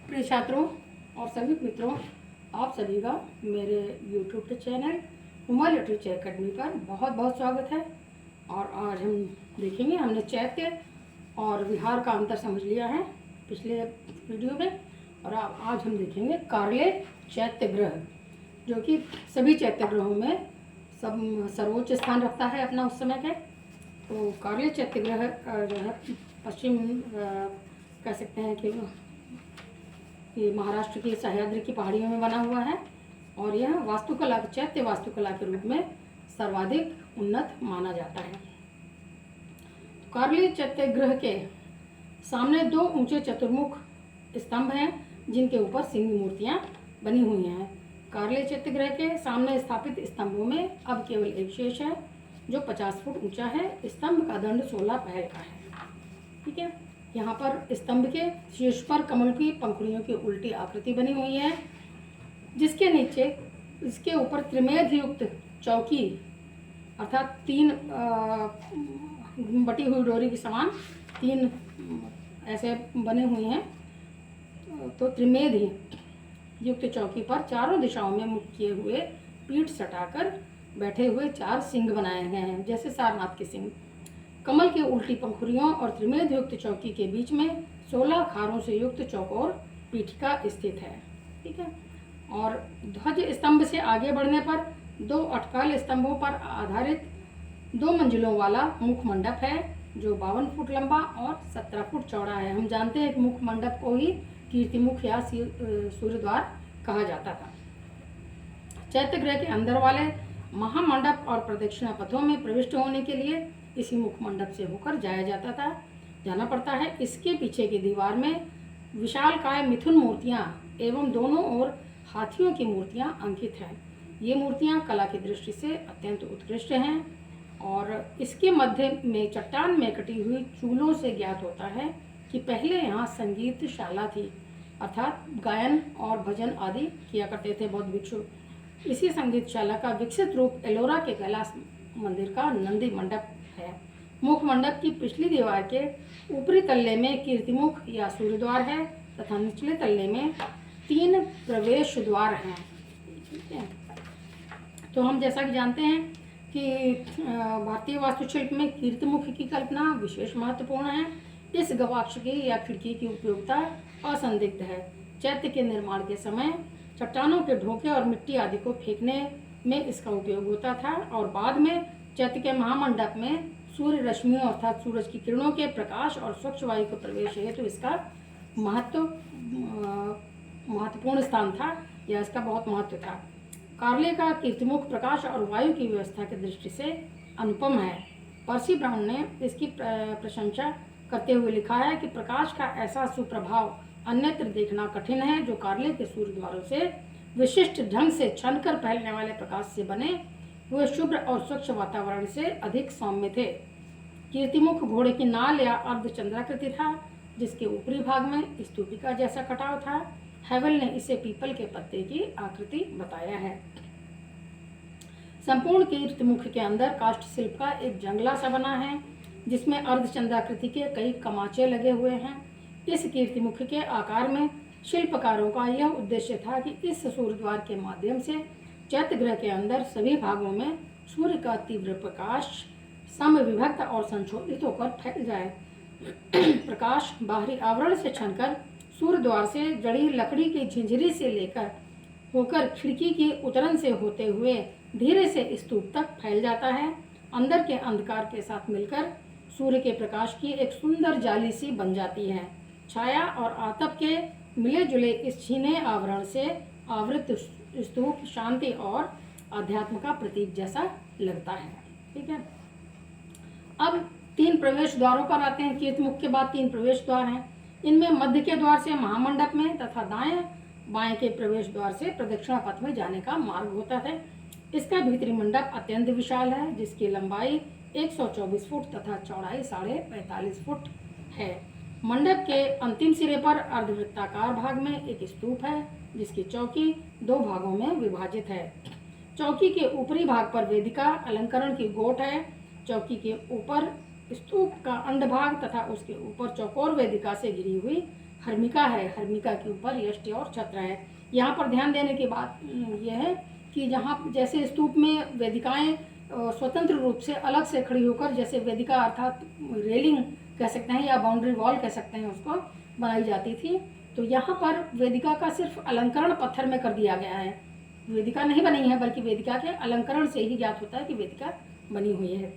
प्रिय छात्रों और सभी मित्रों, आप सभी का मेरे YouTube के चैनल उमा लिटरेचर एकेडमी पर बहुत बहुत स्वागत है। और आज हम देखेंगे, हमने चैत्य और विहार का अंतर समझ लिया है पिछले वीडियो में, और आज हम देखेंगे कार्ले चैत्य ग्रह, जो कि सभी चैत्य ग्रहों में सर्वोच्च स्थान रखता है अपना उस समय के। तो कार्ले चैत्य ग्रह जो है पश्चिम कह सकते हैं कि ये महाराष्ट्र की सह्याद्री की पहाड़ियों में बना हुआ है, और यह वास्तुकला चैत्य वास्तुकला के रूप में सर्वाधिक उन्नत माना जाता है। कार्ले चैत्य ग्रह के सामने दो ऊंचे चतुर्मुख स्तंभ हैं, जिनके ऊपर सिंह मूर्तियां बनी हुई हैं। कार्ले चैत्य ग्रह के सामने स्थापित स्तंभों में अब केवल एक शेष है, जो 50 फुट ऊंचा है। स्तंभ का दंड 16 पहल का है। ठीक है, यहाँ पर स्तंभ के शीर्ष पर कमल की पंखुड़ियों की उल्टी आकृति बनी हुई है, जिसके नीचे इसके ऊपर त्रिमेध युक्त चौकी अर्थात 3 बटी हुई डोरी के समान 3 ऐसे बने हुए हैं। तो त्रिमेध युक्त चौकी पर चारों दिशाओं में मुख किए हुए पीठ सटाकर बैठे हुए 4 सिंह बनाए गए हैं, जैसे सारनाथ के सिंह। कमल की उल्टी पंखुड़ियों और त्रिमेध युक्त चौकी के बीच में 16 खारों से युक्त चौकोर पीठिका स्थित है। ठीक है, और ध्वज स्तंभ से आगे बढ़ने पर 2 अटकल स्तंभों पर आधारित 2 मंजिलों वाला मुख मंडप है, जो 52 फुट लंबा और 17 फुट चौड़ा है। हम जानते हैं कि मुख मंडप को ही कीर्तिमुख या सूर्य द्वार कहा जाता था। चैत्य ग्रह के अंदर वाले महामंडप और प्रदक्षिणा पथों में प्रविष्ट होने के लिए इसी मुख मंडप से होकर जाना पड़ता है। इसके पीछे की दीवार में विशालकाय मिथुन मूर्तियां एवं दोनों ओर हाथियों की मूर्तियां अंकित हैं। ये मूर्तियां कला की दृष्टि से अत्यंत उत्कृष्ट हैं, और इसके मध्य में चट्टान में कटी हुई चूलों से ज्ञात होता है कि पहले यहाँ संगीतशाला थी, अर्थात गायन और भजन आदि किया करते थे बौद्ध भिक्षु। इसी संगीतशाला का विकसित रूप एलोरा के कैलाश मंदिर का नंदी मंडप है। मुख मंडप की पिछली दीवार के ऊपरी तल्ले में कीर्तिमुख या सूर्य द्वार है, तथा निचले तल्ले में 3 प्रवेश द्वार हैं। ठीक है, तो हम जैसा कि जानते हैं कि भारतीय वास्तुशिल्प में कीर्तिमुख की कल्पना विशेष महत्वपूर्ण है। इस गवाक्ष की या खिड़की की उपयोगिता असंदिग्ध है। चैत्य के निर्माण के समय चट्टानों के ढोके और मिट्टी आदि को फेंकने में इसका उपयोग होता था, और बाद में चैत्य के महामंडप में सूर्य रश्मियों अर्थात सूरज की किरणों के प्रकाश और स्वच्छ वायु के प्रवेश हेतु तो इसका महत्वपूर्ण स्थान था, या इसका बहुत महत्व था। कार्ले का कीर्तिमुख प्रकाश और वायु की व्यवस्था की दृष्टि से अनुपम है। पर्सी ब्राउन ने इसकी प्रशंसा करते हुए लिखा है कि प्रकाश का ऐसा सुप्रभाव अन्यत्र देखना कठिन है, जो कार्ले के सूर्य द्वारों से विशिष्ट ढंग से छनकर फैलने वाले प्रकाश से बने हुए शुभ्र और स्वच्छ वातावरण से अधिक सौम्य थे। कीर्तिमुख घोड़े की नाल या अर्धचंद्राकृति था, जिसके ऊपरी भाग में स्तूपिका जैसा कटाव था। हैवल ने इसे पीपल के पत्ते की आकृति बताया है। संपूर्ण कीर्तिमुख के अंदर काष्ठ शिल्प का एक जंगला सा बना है, जिसमें अर्धचंद्राकृति के कई कमाचे लगे हुए हैं। इस कीर्तिमुख के आकार में शिल्पकारों का यह उद्देश्य था कि इस सूर्य द्वार के माध्यम से चैत्य ग्रह के अंदर सभी भागों में सूर्य का तीव्र प्रकाश समविभक्त और संशोधित होकर फैल जाए। प्रकाश बाहरी आवरण से छनकर सूर्य द्वार से जड़ी लकड़ी की झिंझरी से लेकर होकर खिड़की की उतरन से होते हुए धीरे से स्तूप तक फैल जाता है। अंदर के अंधकार के साथ मिलकर सूर्य के प्रकाश की एक सुंदर जाली सी बन जाती है। छाया और आतप के मिले जुले इस छीने आवरण से आवृत स्तूप शांति और अध्यात्म का प्रतीक जैसा लगता है। ठीक है, अब 3 प्रवेश द्वारों पर आते हैं। कीर्तिमुख के बाद 3 प्रवेश द्वार हैं। इनमें मध्य के द्वार से महामंडप में तथा दाएं बाएं के प्रवेश द्वार से प्रदक्षिणा पथ में जाने का मार्ग होता है। इसका भीतरी मंडप अत्यंत विशाल है, जिसकी लंबाई 124 फुट तथा चौड़ाई 45.5 फुट है। मंडप के अंतिम सिरे पर अर्धवृत्ताकार भाग में एक स्तूप है, जिसकी चौकी 2 भागों में विभाजित है। चौकी के ऊपरी भाग पर वेदिका अलंकरण की गोट है। चौकी के ऊपर स्तूप का अंडभाग तथा उसके ऊपर चौकोर वेदिका से घिरी हुई हर्मिका है। हर्मिका के ऊपर यष्टि और छत्र है। यहाँ पर ध्यान देने की बात यह है कि जहाँ जैसे स्तूप में वेदिकाएं स्वतंत्र रूप से अलग से खड़ी होकर, जैसे वेदिका अर्थात रेलिंग कह सकते हैं या बाउंड्री वॉल कह सकते हैं, उसको बनाई जाती थी, तो यहाँ पर वेदिका का सिर्फ अलंकरण पत्थर में कर दिया गया है। वेदिका नहीं बनी है, बल्कि वेदिका के अलंकरण से ही ज्ञात होता है कि वेदिका बनी हुई है,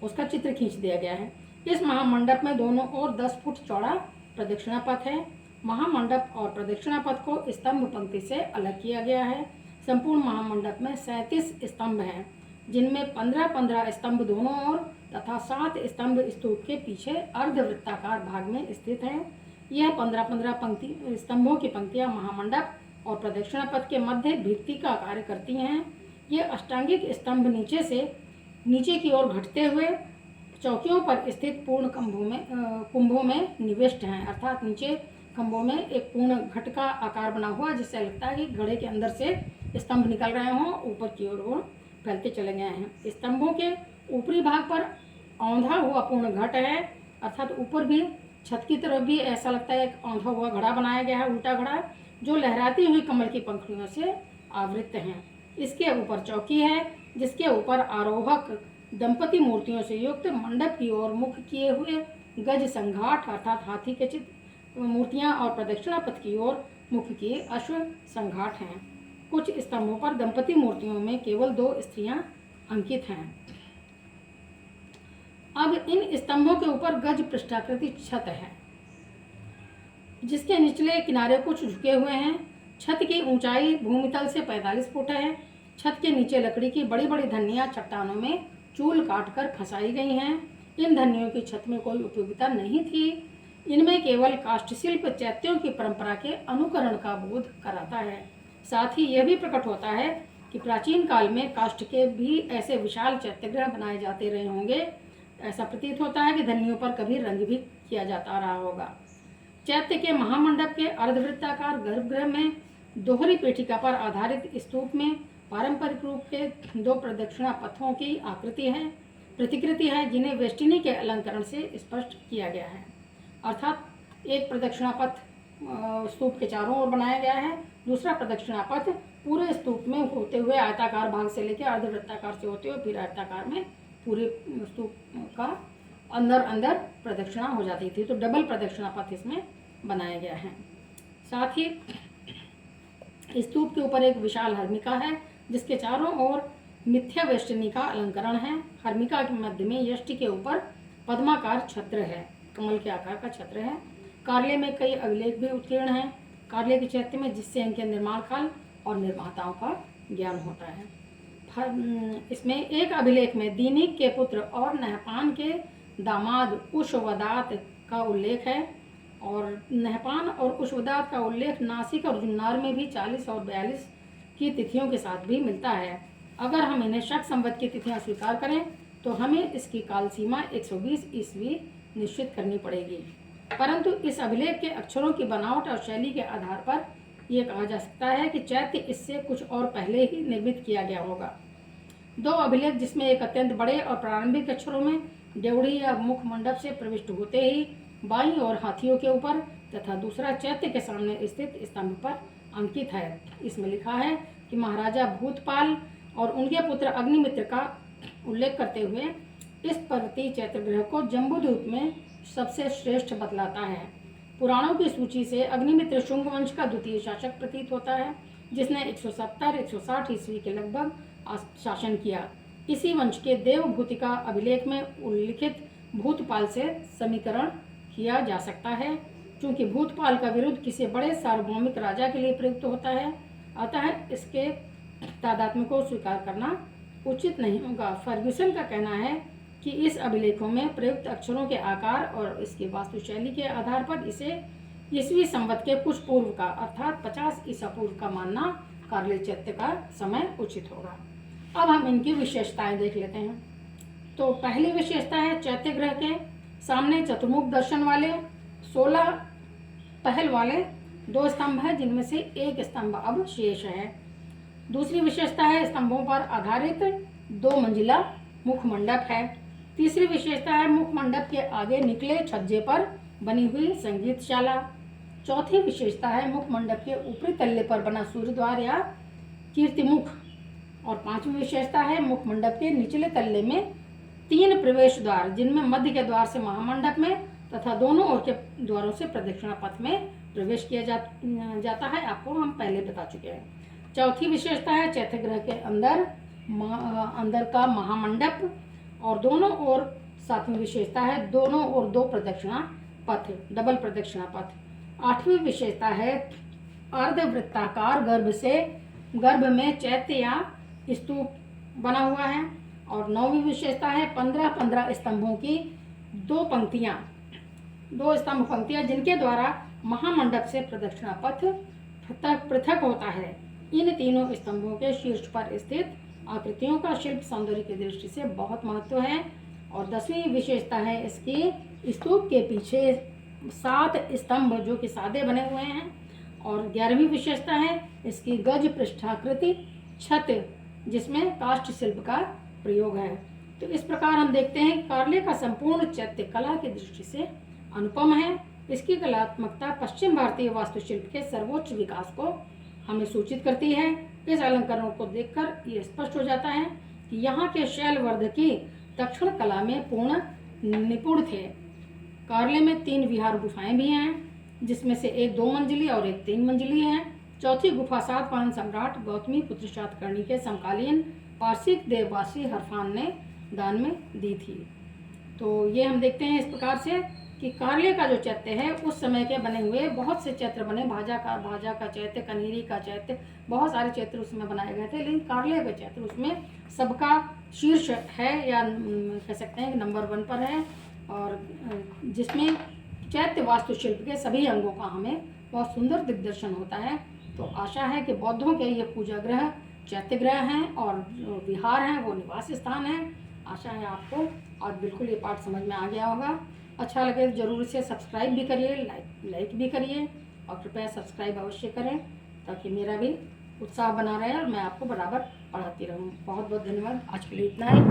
उसका चित्र खींच दिया गया है। इस महामंडप में दोनों ओर 10 फुट चौड़ा प्रदक्षिणा पथ है। महामंडप और प्रदक्षिणा पथ को स्तंभ पंक्ति से अलग किया गया है। संपूर्ण महामंडप में 37 स्तंभ हैं, जिनमें 15-15 स्तंभ दोनों ओर तथा 7 स्तंभ स्तूप के पीछे अर्धवृत्ताकार भाग में स्थित हैं। यह 15-15 पंक्ति स्तंभों की पंक्तियां महामंडप और प्रदक्षिणा पथ के मध्य भित्ति का कार्य करती हैं। ये अष्टांगिक स्तंभ नीचे की ओर घटते हुए चौकियों पर स्थित पूर्ण कुंभों में निविष्ट हैं, अर्थात नीचे खंभों में एक पूर्ण घट का आकार बना हुआ, जिससे लगता है कि घड़े के अंदर से स्तंभ निकल रहे हों, ऊपर की ओर वो फैलते चले गए हैं। स्तंभों के ऊपरी भाग पर औंधा हुआ पूर्ण घट है, अर्थात ऊपर भी छत की तरफ भी ऐसा लगता है एक औंधा हुआ घड़ा बनाया गया है, उल्टा घड़ा, जो लहराती हुई कमल की पंखुड़ियों से आवृत हैं। इसके ऊपर चौकी है, जिसके ऊपर आरोहक दंपति मूर्तियों से युक्त मंडप की ओर मुख किए हुए गज संघाट अर्थात हाथी के चित्र मूर्तियां और प्रदक्षिणा पथ की ओर मुख किए अश्व संघाट हैं। कुछ स्तंभों पर दंपति मूर्तियों में केवल 2 स्त्रियां अंकित हैं। अब इन स्तंभों के ऊपर गज पृष्ठाकृति छत है, जिसके निचले किनारे कुछ झुके हुए हैं। छत की ऊंचाई भूमितल से 45 फुट है। छत के नीचे लकड़ी की बड़ी बड़ी धन्नियां चट्टानों में चूल काटकर फंसाई गई हैं। इन धन्नियों की छत में कोई उपयोगिता नहीं थी। इनमें केवल काष्ठशिल्प चैत्यों की परंपरा के अनुकरण का बोध कराता है। साथ ही यह भी प्रकट होता है कि प्राचीन काल में काष्ठ के भी ऐसे विशाल चैत्यगृह बनाए जाते रहे होंगे। ऐसा प्रतीत होता है कि धन्नियों पर कभी रंग भी किया जाता रहा होगा। चैत्य के महामंडप के अर्धवृत्ताकार गर्भगृह में दोहरी पेटिका पर आधारित स्तूप में पारंपरिक रूप के 2 प्रदक्षिणा पथों की प्रतिकृति है, जिन्हें वेष्टिनी के अलंकरण से स्पष्ट किया गया है। अर्थात एक प्रदक्षिणा पथ स्तूप के चारों ओर बनाया गया है, दूसरा प्रदक्षिणा पथ पूरे स्तूप में होते हुए आयताकार भाग से लेकर अर्धवृत्ताकार से होते हुए फिर आयताकार में पूरे स्तूप का अंदर प्रदक्षिणा हो जाती थी। तो डबल प्रदक्षिणा पथ इसमें बनाया गया है। साथ ही स्तूप के ऊपर एक विशाल हर्मिका है, जिसके चारों ओर मिथ्या वेष्टिनी का अलंकरण है। हर्मिका के मध्य में यष्टि के ऊपर पद्माकार छत्र है, कमल के आकार का छत्र है। कार्य में कई अभिलेख भी उत्कीर्ण हैं कार्य के चैत्य में, जिससे इनके निर्माण काल और निर्माताओं का ज्ञान होता है। इसमें एक अभिलेख में दीनिक के पुत्र और नहपान के दामाद उशवदात का उल्लेख है, और नहपान और उशवदात का उल्लेख नासिक और जुन्नार में भी 40 और 42 की तिथियों के साथ भी मिलता है। अगर हम इन्हें शक संवत की तिथियां स्वीकार करें तो हमें इसकी काल सीमा 120 ईस्वी निश्चित करनी पड़ेगी। परंतु इस अभिलेख के अक्षरों की बनावट और शैली के आधार पर यह कहा जा सकता है कि चैत्य इससे कुछ और पहले ही निर्मित किया गया होगा। 2 अभिलेख, जिसमें एक अत्यंत बड़े और प्रारंभिक अक्षरों में देवड़ी या मुख मंडप से प्रविष्ट होते ही बाईं और हाथियों के ऊपर तथा दूसरा चैत्य के सामने स्थित स्तंभ पर अंकित है। इसमें लिखा है कि महाराजा भूतपाल और उनके पुत्र अग्निमित्र का उल्लेख करते हुए इस पर्वतीय चैत्यगृह को जम्बूद्वीप में सबसे श्रेष्ठ बतलाता है। पुराणों की सूची से अग्निमित्र शुंग वंश का द्वितीय शासक प्रतीत होता है, जिसने 170-160 ईस्वी के लगभग शासन किया। इसी वंश के देवभूतिका अभिलेख में उल्लिखित भूतपाल से समीकरण किया जा सकता है। चूंकि भूतपाल का विरुद्ध किसी बड़े सार्वभौमिक राजा के लिए प्रयुक्त होता है, अतः इसके तादात्म्य को स्वीकार करना उचित नहीं होगा। फर्ग्यूसन का कहना है कि इस अभिलेखों में प्रयुक्त अक्षरों के आकार और इसकी वास्तुशैली के आधार पर इसे ईस्वी संवत के कुछ पूर्व का अर्थात 50 ईसा पूर्व का मानना कार्य चैत्य का समय उचित होगा। अब हम इनकी विशेषताएं देख लेते हैं। तो पहली विशेषता है चैत्य ग्रह के सामने चतुर्मुख दर्शन वाले 16 पहल वाले 2 स्तंभ है, जिनमें से एक स्तंभ अब शेष है। दूसरी विशेषता है स्तंभों पर आधारित 2 मंजिला मुख मंडप है। तीसरी विशेषता है मुख मंडप के आगे निकले छज्जे पर बनी हुई संगीतशाला। चौथी विशेषता है मुख मंडप के ऊपरी तल्ले पर बना सूर्य द्वार या कीर्तिमुख। और पांचवी विशेषता है मुख मंडप के निचले तल्ले में 3 प्रवेश द्वार, जिनमें मध्य के द्वार से महामंडप में तथा दोनों ओर के द्वारों से प्रदक्षिणा पथ में प्रवेश किया जाता है। आपको हम पहले बता चुके हैं। चौथी विशेषता है चैत्यगृह के अंदर का महामंडप और दोनों ओर। सातवीं विशेषता है दोनों ओर 2 प्रदक्षिणा पथ, डबल प्रदक्षिणा पथ। आठवीं विशेषता है अर्धवृत्ताकार गर्भ में चैत्य या स्तूप बना हुआ है। और 9वीं विशेषता है 15 स्तंभों की 2 स्तंभ पंक्तियां, जिनके द्वारा महामंडप से प्रदक्षिणा पथ पृथक होता है। इन तीनों स्तंभों के शीर्ष पर स्थित आकृतियों का शिल्प सौंदर्य की दृष्टि से बहुत महत्व है। और 10वीं विशेषता है इसकी स्तूप के पीछे 7 स्तंभ जो कि सादे बने हुए हैं। और 11वीं विशेषता है इसकी गज पृष्ठाकृति छत, जिसमें काष्ठ शिल्प का प्रयोग है। तो इस प्रकार हम देखते हैं कार्ले का संपूर्ण चैत्य कला की दृष्टि से अनुपम है। इसकी कलात्मकता पश्चिम भारतीय वास्तुशिल्प के सर्वोच्च विकास को हमें सूचित करती है। इस अलंकरणों को देखकर ये स्पष्ट हो जाता है कि यहाँ के शैलवर्धकी दक्षिण कला में पूर्ण निपुण थे। कार्ले में 3 विहार गुफाएं भी हैं, जिसमें से एक 2 मंजिली और एक 3 मंजिली है। चौथी गुफा सातवाहन सम्राट गौतमी पुत्र शातकर्णी के समकालीन पारसिक देववासी हरफान ने दान में दी थी। तो ये हम देखते हैं इस प्रकार से कि कार्ले का जो चैत्य है उस समय के बने हुए बहुत से चैत्र बने। भाजा का चैत्य, कनेरी का चैत्य, बहुत सारे चैत्र उसमें बनाए गए थे, लेकिन कार्ले का चैत्य उसमें सबका शीर्ष है या कह सकते हैं कि नंबर 1 पर है। और जिसमें चैत्य वास्तुशिल्प के सभी अंगों का हमें बहुत सुंदर दिग्दर्शन होता है। तो आशा है कि बौद्धों के ये पूजा ग्रह चैत्य ग्रह हैं और जो विहार हैं वो निवास स्थान हैं। आशा है आपको आज बिल्कुल ये पाठ समझ में आ गया होगा। अच्छा लगे तो जरूर इसे सब्सक्राइब भी करिए, लाइक भी करिए और कृपया सब्सक्राइब अवश्य करें, ताकि मेरा भी उत्साह बना रहे और मैं आपको बराबर पढ़ाती रहूँ। बहुत बहुत धन्यवाद। आज के लिए इतना ही।